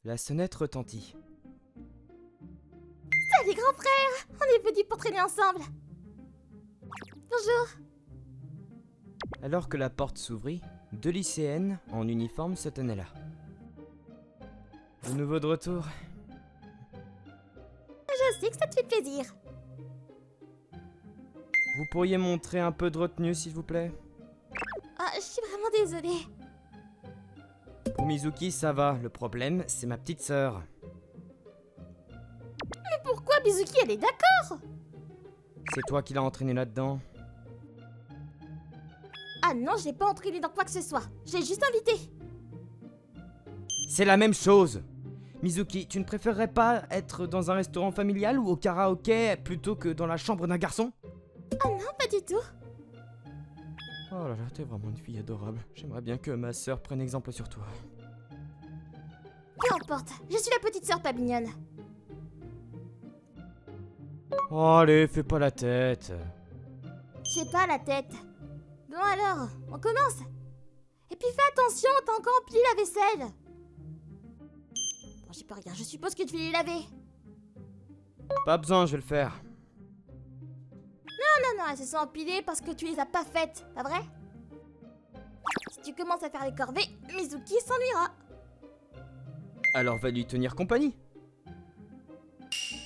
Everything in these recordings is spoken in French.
La sonnette retentit. Salut grand frère, on est venus pour traîner ensemble. Bonjour. Alors que la porte s'ouvrit, 2 lycéennes en uniforme se tenaient là. De nouveau de retour. Je sais que ça te fait plaisir. Vous pourriez montrer un peu de retenue, s'il vous plaît? Ah, je suis vraiment désolée. Pour Mizuki, ça va. Le problème, c'est ma petite sœur. Mais pourquoi Mizuki, elle est d'accord? C'est toi qui l'as entraînée là-dedans. Ah non, je l'ai pas entraîné dans quoi que ce soit. J'ai juste invité. C'est la même chose. Mizuki, tu ne préférerais pas être dans un restaurant familial ou au karaoké plutôt que dans la chambre d'un garçon? Ah non, pas du tout. Oh là là, t'es vraiment une fille adorable. J'aimerais bien que ma sœur prenne exemple sur toi. Peu importe, je suis la petite sœur pas mignonne. Oh, allez, fais pas la tête. J'ai pas la tête. Bon alors, on commence. Et puis fais attention, t'as encore empilé la vaisselle. Bon, j'y peux rien, je suppose que tu vas les laver. Pas besoin, je vais le faire. Non, elles se sont empilées parce que tu les as pas faites, pas vrai? Si tu commences à faire les corvées, Mizuki s'ennuiera. Alors va lui tenir compagnie.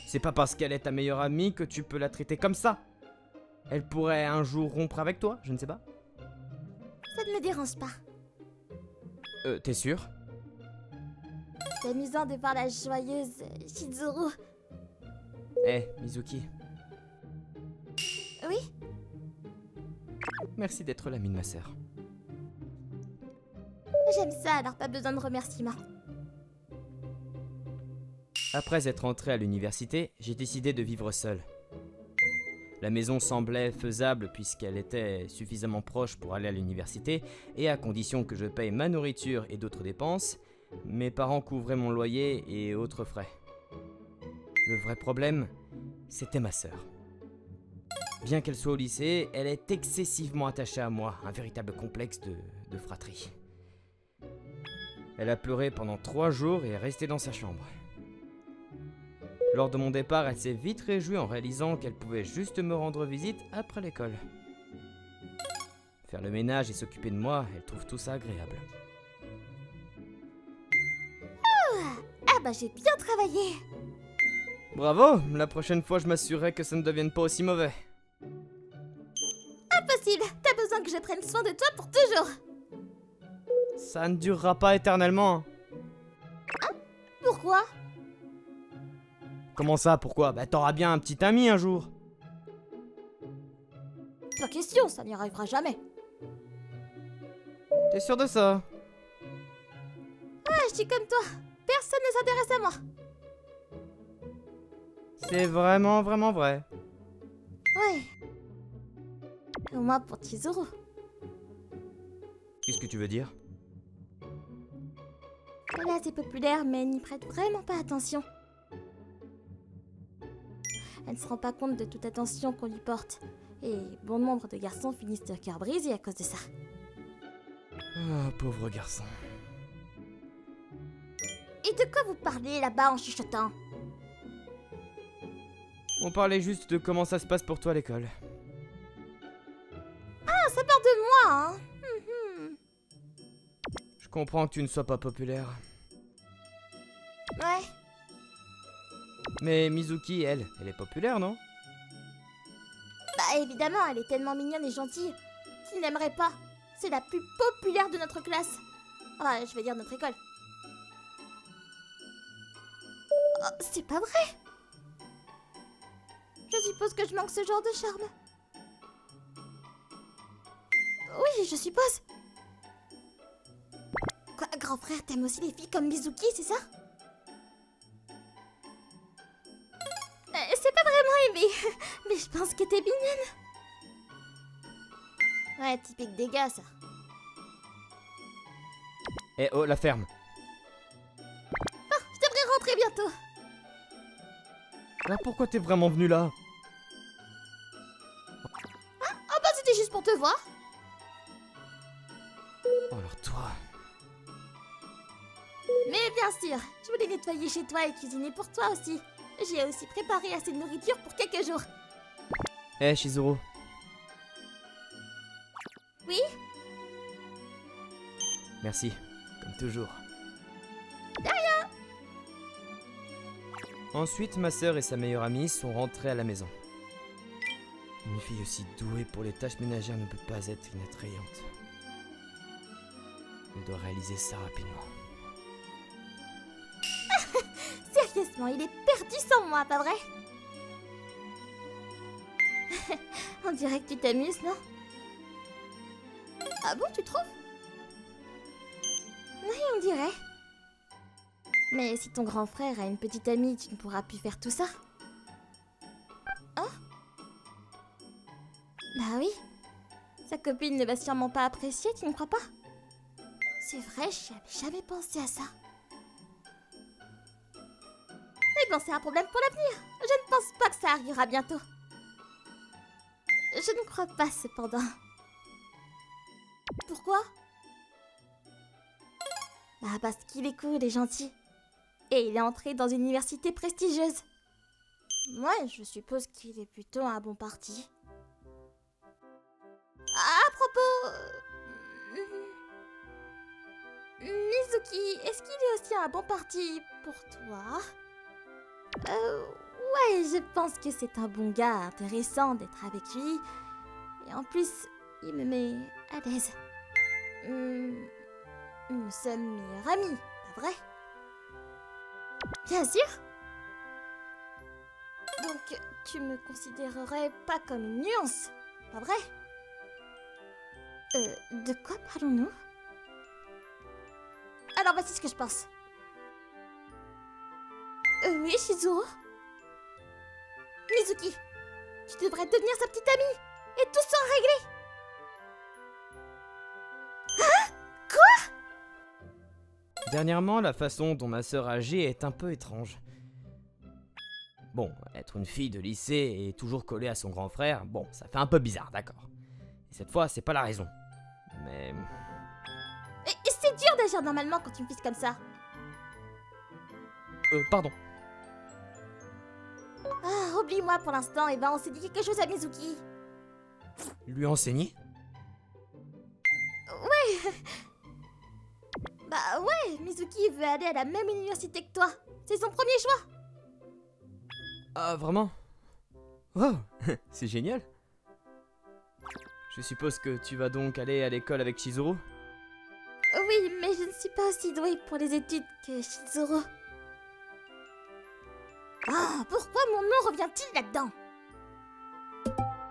C'est pas parce qu'elle est ta meilleure amie que tu peux la traiter comme ça. Elle pourrait un jour rompre avec toi, je ne sais pas. Ça ne me dérange pas. T'es sûr? C'est amusant de voir la joyeuse Shizuru. Eh, Mizuki, Oui? merci d'être l'amie de ma sœur. J'aime ça, alors pas besoin de remerciements. Après être entré à l'université, j'ai décidé de vivre seul. La maison semblait faisable puisqu'elle était suffisamment proche pour aller à l'université et à condition que je paye ma nourriture et d'autres dépenses, mes parents couvraient mon loyer et autres frais. Le vrai problème, c'était ma sœur. Bien qu'elle soit au lycée, elle est excessivement attachée à moi, un véritable complexe de fratrie. Elle a pleuré pendant 3 jours et est restée dans sa chambre. Lors de mon départ, elle s'est vite réjouie en réalisant qu'elle pouvait juste me rendre visite après l'école. Faire le ménage et s'occuper de moi, elle trouve tout ça agréable. Ah bah j'ai bien travaillé. Bravo! La prochaine fois, je m'assurerai que ça ne devienne pas aussi mauvais. Impossible, t'as besoin que je prenne soin de toi pour toujours. Ça ne durera pas éternellement. Pourquoi? Comment ça, pourquoi? Bah t'auras bien un petit ami un jour. Pas question, ça n'y arrivera jamais. T'es sûr de ça? Ah, je suis comme toi. Personne ne s'intéresse à moi. C'est vraiment, vraiment vrai. Ouais. Au moins pour Chizuru. Qu'est-ce que tu veux dire? Elle est assez populaire, mais elle n'y prête vraiment pas attention. Elle ne se rend pas compte de toute attention qu'on lui porte. Et bon nombre de garçons finissent de cœur brisé à cause de ça. Ah, pauvre garçon. Et de quoi vous parlez là-bas en chuchotant? On parlait juste de comment ça se passe pour toi à l'école. Ah, ça part de moi, hein. Je comprends que tu ne sois pas populaire. Ouais. Mais Mizuki, elle est populaire, non? Bah évidemment, elle est tellement mignonne et gentille. Qui n'aimerait pas? C'est la plus populaire de notre classe. Enfin, je vais dire notre école. Oh, c'est pas vrai. Je suppose que je manque ce genre de charme. Oui, je suppose. Quoi, grand frère, t'aimes aussi les filles comme Mizuki, c'est ça? C'est pas vraiment aimé, mais je pense que t'es mignonne. Ouais, typique des gars, ça. Eh oh, la ferme. Je devrais rentrer bientôt. Alors pourquoi t'es vraiment venu là? Oh bah c'était juste pour te voir. Oh alors toi... Mais bien sûr, je voulais nettoyer chez toi et cuisiner pour toi aussi. J'ai aussi préparé assez de nourriture pour quelques jours. Hé, Chizuru. Oui? Merci, comme toujours. De rien. Ensuite, ma sœur et sa meilleure amie sont rentrées à la maison. Une fille aussi douée pour les tâches ménagères ne peut pas être inattrayante. Elle doit réaliser ça rapidement. Sérieusement, il est perdu sans moi, pas vrai? On dirait que tu t'amuses, non? Ah bon, tu trouves? Oui, on dirait. Mais si ton grand frère a une petite amie, tu ne pourras plus faire tout ça. Hein? Bah oui. Sa copine ne va sûrement pas apprécier, tu ne crois pas? C'est vrai, j'y avais jamais pensé à ça. Mais bon, c'est un problème pour l'avenir. Je ne pense pas que ça arrivera bientôt. Je ne crois pas, cependant. Pourquoi? Bah parce qu'il est cool et gentil. Et il est entré dans une université prestigieuse. Moi, je suppose qu'il est plutôt un bon parti. À propos... Mizuki, est-ce qu'il est aussi un bon parti pour toi? Ouais, je pense que c'est un bon gars intéressant d'être avec lui. Et en plus, il me met à l'aise. Nous sommes meilleurs amis, pas vrai? Bien sûr. Donc, tu me considérerais pas comme une nuance, pas vrai? De quoi parlons-nous? Alors voici ce que je pense. Oui, Shizuru? Mizuki, tu devrais devenir sa petite amie, et tout sera réglé. Dernièrement, la façon dont ma sœur agit est un peu étrange. Bon, être une fille de lycée et toujours collée à son grand frère, bon, ça fait un peu bizarre, d'accord. Et cette fois, c'est pas la raison. Mais... Et c'est dur d'agir normalement quand tu me fises comme ça. Pardon. Ah, oublie-moi pour l'instant, et ben on s'est dit quelque chose à Mizuki. Lui enseigner? Bah ouais, Mizuki veut aller à la même université que toi. C'est son premier choix. Ah, vraiment? Oh, c'est génial. Je suppose que tu vas donc aller à l'école avec Chizuru? Oui, mais je ne suis pas aussi douée pour les études que Shizuru. Ah, pourquoi mon nom revient-il là-dedans?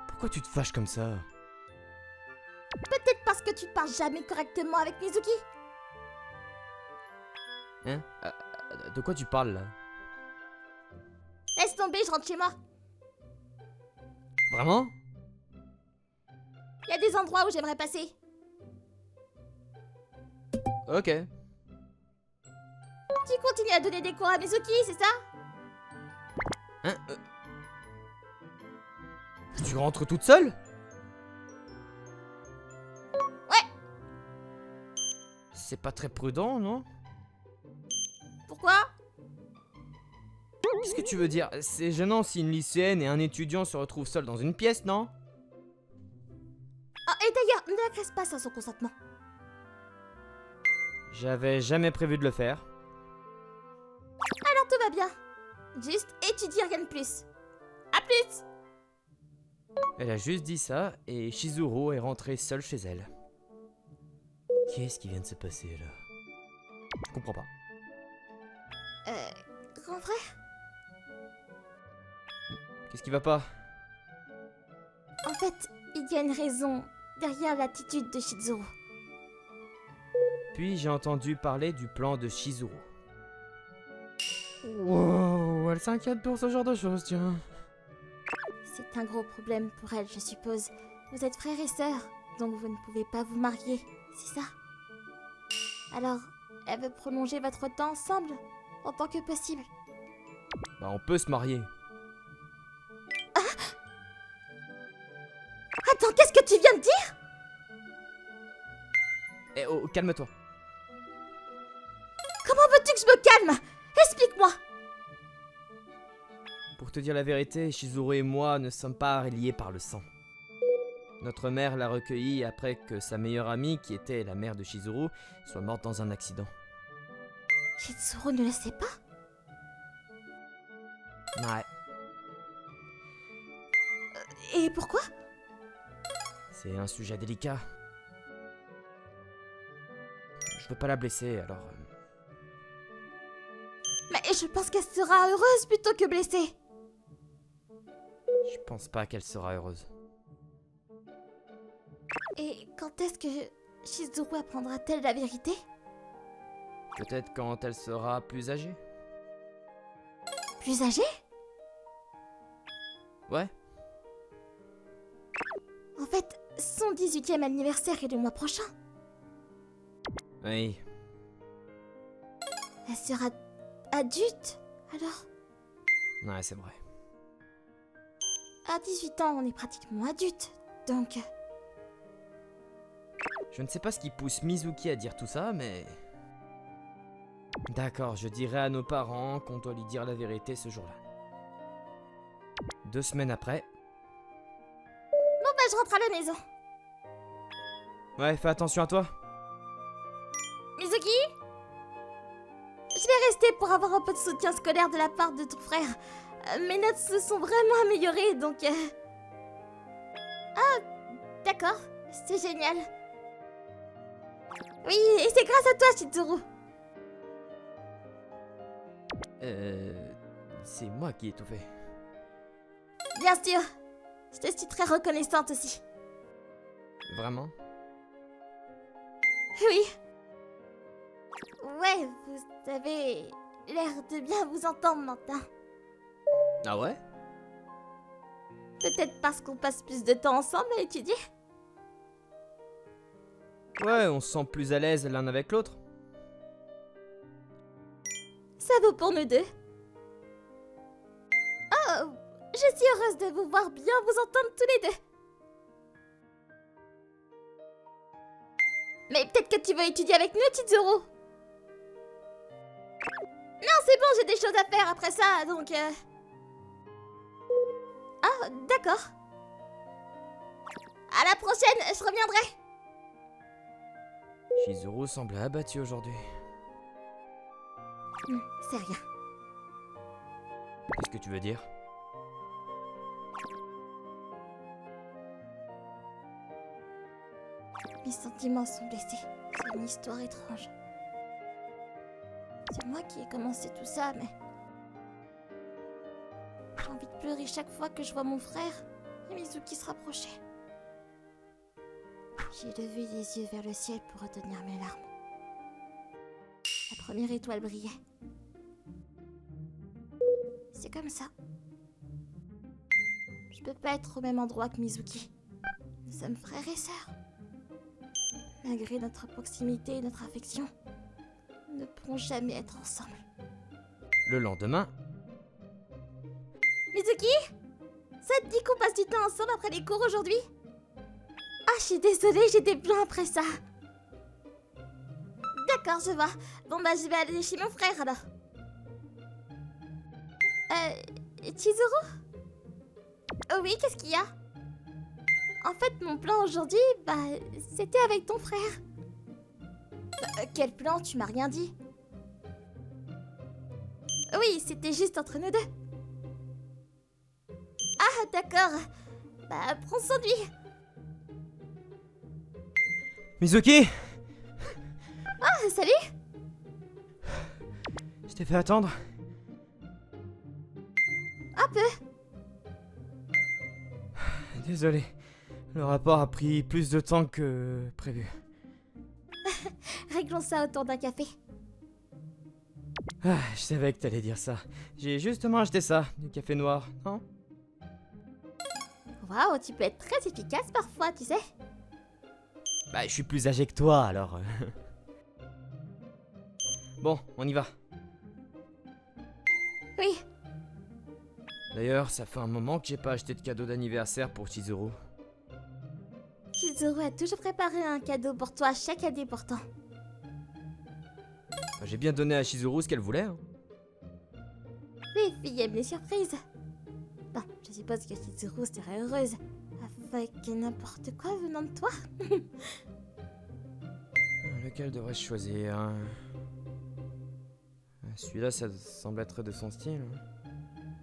Pourquoi tu te fâches comme ça? Peut-être parce que tu parles jamais correctement avec Mizuki. Hein? De quoi tu parles, là? Laisse tomber, je rentre chez moi. Vraiment? Il y a des endroits où j'aimerais passer. Ok. Tu continues à donner des cours à Mizuki, c'est ça? Hein? Tu rentres toute seule? Ouais. C'est pas très prudent, non? Pourquoi? Qu'est-ce que tu veux dire? C'est gênant si une lycéenne et un étudiant se retrouvent seuls dans une pièce, non? Ah, et d'ailleurs, n'agresse pas sans son consentement. J'avais jamais prévu de le faire. Alors tout va bien. Juste étudie, rien de plus. À plus. Elle a juste dit ça et Chizuru est rentrée seule chez elle. Qu'est-ce qui vient de se passer là? Je comprends pas. Grand frère? Qu'est-ce qui va pas? En fait, il y a une raison derrière l'attitude de Shizuru. Puis j'ai entendu parler du plan de Chizuru. Wow, elle s'inquiète pour ce genre de choses, tiens. C'est un gros problème pour elle, je suppose. Vous êtes frères et sœurs, donc vous ne pouvez pas vous marier, c'est ça? Alors, elle veut prolonger votre temps ensemble, autant que possible. Bah on peut se marier. Attends, qu'est-ce que tu viens de dire? Eh oh, calme-toi. Comment Comment veux-tu que je me calme? Explique-moi. Pour te dire la vérité, Chizuru et moi ne sommes pas liés par le sang. Notre mère l'a recueilli après que sa meilleure amie, qui était la mère de Chizuru, soit morte dans un accident. Chizuru ne le sait pas? Ouais, Et pourquoi? c'est un sujet délicat. Je veux pas la blesser, alors... Mais je pense qu'elle sera heureuse plutôt que blessée. Je pense pas qu'elle sera heureuse. Et quand est-ce que Chizuru apprendra-t-elle la vérité? Peut-être quand elle sera plus âgée. Plus âgée? Ouais, En fait, son 18e anniversaire est le mois prochain. oui. Elle sera adulte, alors? Ouais, c'est vrai. À 18 ans, on est pratiquement adulte, donc... Je ne sais pas ce qui pousse Mizuki à dire tout ça, mais... D'accord, je dirai à nos parents qu'on doit lui dire la vérité ce jour-là. 2 semaines après... Bon bah je rentre à la maison. Ouais, fais attention à toi. Mizuki? Je vais rester pour avoir un peu de soutien scolaire de la part de ton frère. Mes notes se sont vraiment améliorées, donc... Ah, d'accord, c'est génial. Oui, et c'est grâce à toi, Chizuru. C'est moi qui ai tout fait. Bien sûr, je te suis très reconnaissante aussi. Vraiment? Oui. Ouais, vous avez l'air de bien vous entendre maintenant. Ah ouais? Peut-être parce qu'on passe plus de temps ensemble à étudier. Ouais, on se sent plus à l'aise l'un avec l'autre. Ça vaut pour nous deux. Oh, je suis heureuse de vous voir bien vous entendre tous les deux. Mais peut-être que tu veux étudier avec nous, Chizuru. Non, c'est bon, j'ai des choses à faire après ça, donc... Ah, d'accord. À la prochaine, je reviendrai. Chizuru semble abattu aujourd'hui. C'est rien. Qu'est-ce que tu veux dire? Mes sentiments sont blessés. C'est une histoire étrange. C'est moi qui ai commencé tout ça, mais... J'ai envie de pleurer chaque fois que je vois mon frère et Mizuki se rapprocher. J'ai levé les yeux vers le ciel pour retenir mes larmes. La première étoile brillait. C'est comme ça. Je peux pas être au même endroit que Mizuki. Nous sommes frères et sœurs. Malgré notre proximité et notre affection, nous ne pourrons jamais être ensemble. Le lendemain, Mizuki? Ça te dit qu'on passe du temps ensemble après les cours aujourd'hui? Ah, je suis désolée, j'étais plein après ça. D'accord, je vois. Bon bah je vais aller chez mon frère alors. Chizuru? Oh oui, qu'est-ce qu'il y a? En fait, mon plan aujourd'hui, bah, c'était avec ton frère. Quel plan? Tu m'as rien dit. Oui, c'était juste entre nous deux. Ah, d'accord. Bah, prends soin de lui. Mizuki! Ah, salut. Je t'ai fait attendre. Un peu. Désolé. Le rapport a pris plus de temps que prévu. Réglons ça autour d'un café. Ah, je savais que t'allais dire ça. J'ai justement acheté ça, du café noir, non? Waouh, tu peux être très efficace parfois, tu sais. Bah, je suis plus âgé que toi, alors... Bon, on y va. Oui. D'ailleurs, ça fait un moment que j'ai pas acheté de cadeau d'anniversaire pour Chizuru. Chizuru a toujours préparé un cadeau pour toi chaque année pourtant. J'ai bien donné à Chizuru ce qu'elle voulait. Hein. Les filles aiment les surprises. Bon, je suppose que Chizuru serait heureuse avec n'importe quoi venant de toi. Lequel devrais-je choisir? Celui-là, ça semble être de son style.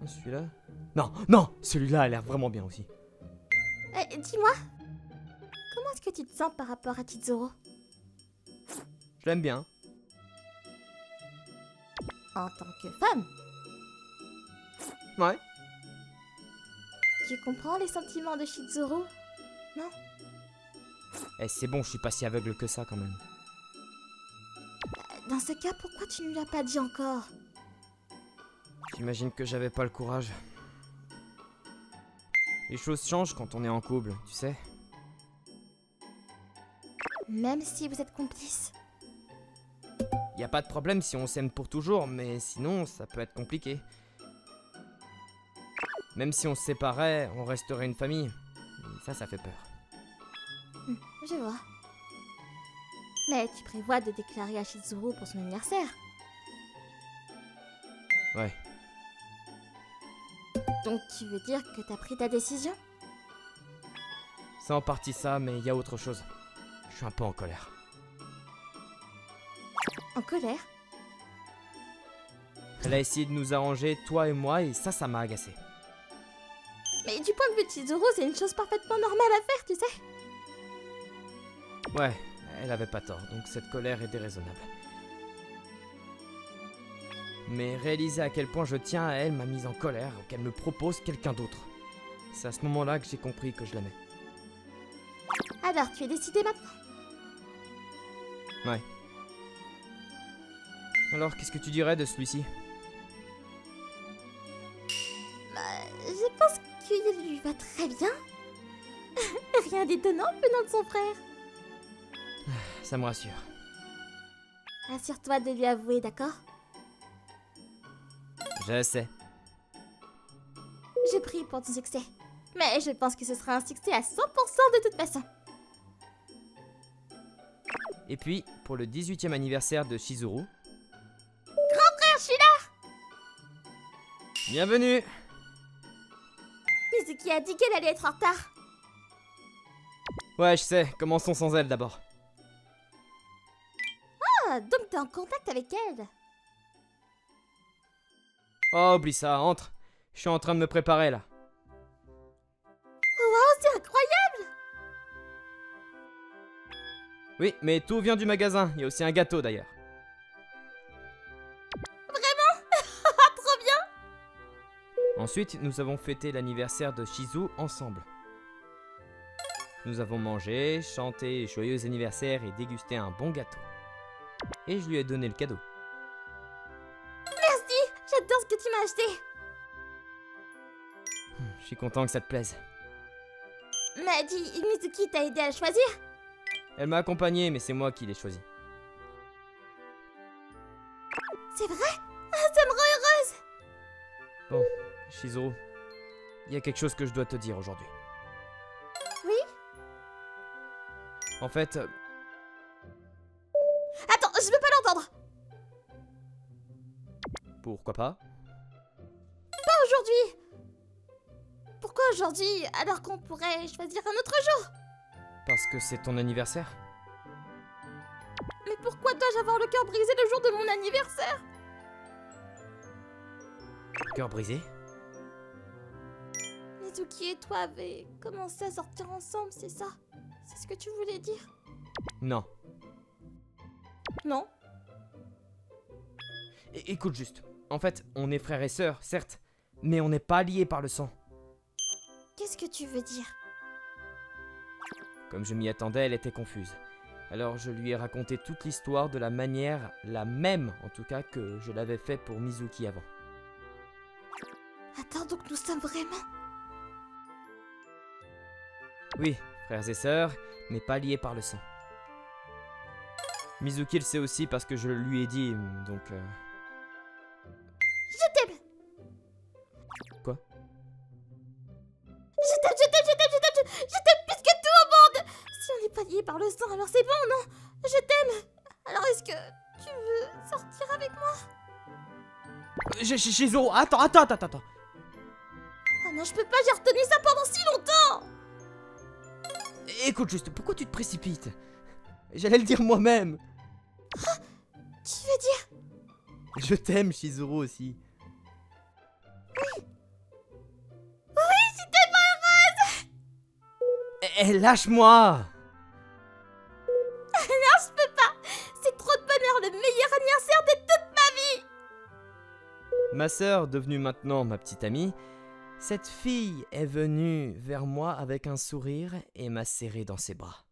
Celui-là? Non, non! Celui-là a l'air vraiment bien aussi. Dis-moi, comment est-ce que tu te sens par rapport à Chizuru? Je l'aime bien. En tant que femme, Ouais. tu comprends les sentiments de Chizuru? Eh, c'est bon, je suis pas si aveugle que ça quand même. Dans ce cas, pourquoi tu ne lui as pas dit encore? J'imagine que j'avais pas le courage. Les choses changent quand on est en couple, tu sais. Même si vous êtes complices. Y a pas de problème si on s'aime pour toujours, mais sinon, ça peut être compliqué. Même si on se séparait, on resterait une famille. Et ça fait peur. Je vois. Mais tu prévois de déclarer à Chizuru pour son anniversaire. Ouais. Donc tu veux dire que t'as pris ta décision? C'est en partie ça, mais il y a autre chose. Je suis un peu en colère. En colère? Elle a essayé de nous arranger, toi et moi, et ça m'a agacé. Mais du point de vue de Chizuru, c'est une chose parfaitement normale à faire, tu sais. Ouais, elle avait pas tort, donc cette colère est déraisonnable. Mais réaliser à quel point je tiens à elle m'a mise en colère, ou qu'elle me propose quelqu'un d'autre. C'est à ce moment-là que j'ai compris que je l'aimais. Alors, tu es décidé maintenant? Ouais. Alors, qu'est-ce que tu dirais de celui-ci? Je pense qu'il lui va très bien. Rien d'étonnant venant de son frère. Ça me rassure. Assure-toi de lui avouer, d'accord? Je sais. Je prie pour ton succès. Mais je pense que ce sera un succès à 100% de toute façon. Et puis, pour le 18e anniversaire de Chizuru... Frère, je suis là! Bienvenue! Mizuki a dit qu'elle allait être en retard. Ouais, je sais, commençons sans elle d'abord. Ah, donc t'es en contact avec elle? Oh, oublie ça, entre. Je suis en train de me préparer là. Oh, c'est incroyable! Oui, mais tout vient du magasin, il y a aussi un gâteau d'ailleurs. Ah, trop bien! Ensuite, nous avons fêté l'anniversaire de Shizu ensemble. Nous avons mangé, chanté joyeux anniversaire et dégusté un bon gâteau. Et je lui ai donné le cadeau. Merci! J'adore ce que tu m'as acheté! Je suis content que ça te plaise. Mais dis, Mizuki t'a aidé à le choisir? Elle m'a accompagné, mais c'est moi qui l'ai choisi. C'est vrai? Ah, ça me rend heureuse! Bon, Shizuru, il y a quelque chose que je dois te dire aujourd'hui. Oui? En fait, Attends, je veux pas l'entendre! pourquoi pas? Pas aujourd'hui! Pourquoi aujourd'hui, alors qu'on pourrait choisir un autre jour? Parce que c'est ton anniversaire? Mais pourquoi dois-je avoir le cœur brisé le jour de mon anniversaire? Cœur brisé? Mizuki et toi avez commencé à sortir ensemble, c'est ça? C'est ce que tu voulais dire? Non. Non? Écoute juste. En fait, on est frères et sœurs, certes, mais on n'est pas liés par le sang. Qu'est-ce que tu veux dire? Comme je m'y attendais, elle était confuse. Alors je lui ai raconté toute l'histoire de la manière, la même en tout cas, que je l'avais fait pour Mizuki avant. Attends, donc nous sommes vraiment... Oui, frères et sœurs, mais pas liés par le sang. Mizuki le sait aussi parce que je lui ai dit, donc... Je t'aime! Quoi? Je t'aime plus que tout au monde! Si on n'est pas liés par le sang, alors c'est bon, non? Je t'aime! Alors est-ce que Tu veux sortir avec moi? Shizuru, attends. Oh non, je peux pas, j'ai retenu ça pendant si longtemps! Écoute juste, pourquoi tu te précipites? J'allais le dire moi-même. Tu veux dire? Je t'aime, Shizuru aussi. Oui, je suis tellement heureuse! Lâche-moi! Non, je peux pas! C'est trop de bonheur, le meilleur anniversaire de toute ma vie! Ma sœur, devenue maintenant ma petite amie, cette fille est venue vers moi avec un sourire et m'a serré dans ses bras.